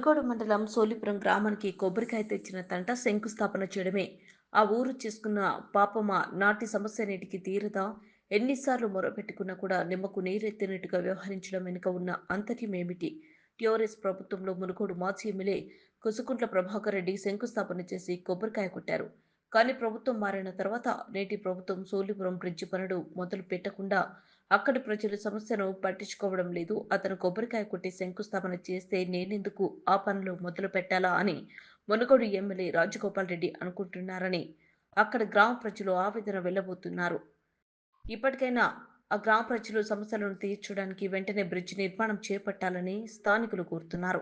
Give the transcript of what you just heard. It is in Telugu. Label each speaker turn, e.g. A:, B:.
A: మునుగోడు మండలం సోలిపురం గ్రామానికి కొబ్బరికాయ తెచ్చిన తంట శంకుస్థాపన చేయడమే ఆ ఊరు చేసుకున్న పాపమా. నాటి సమస్య నేటికి తీరదా? ఎన్నిసార్లు మొరపెట్టుకున్నా కూడా నిమ్మకు నీరెత్తినట్టుగా వ్యవహరించడం వెనుక ఉన్న అంతర్యమేమిటి? టీఆర్ఎస్ ప్రభుత్వంలో మునుగోడు మాజీ ఎమ్మెల్యే కుసుకుంట్ల ప్రభాకర్ రెడ్డి శంకుస్థాపన చేసి కొబ్బరికాయ కొట్టారు. కానీ ప్రభుత్వం మారిన తర్వాత నేటి ప్రభుత్వం సోలిపురం బ్రిడ్జి పనులు మొదలు పెట్టకుండా అక్కడి ప్రజల సమస్యను పట్టించుకోవడం లేదు. అతను కొబ్బరికాయ కొట్టి శంకుస్థాపన చేస్తే నేనెందుకు ఆ పనులు మొదలు పెట్టాలా అని మునుగోడు ఎమ్మెల్యే రాజగోపాల్ రెడ్డి అనుకుంటున్నారని అక్కడి గ్రామ ప్రజలు ఆవేదన వెళ్లబోతున్నారు. ఇప్పటికైనా ఆ గ్రామ ప్రజలు సమస్యలను తీర్చడానికి వెంటనే బ్రిడ్జి నిర్మాణం చేపట్టాలని స్థానికులు కోరుతున్నారు.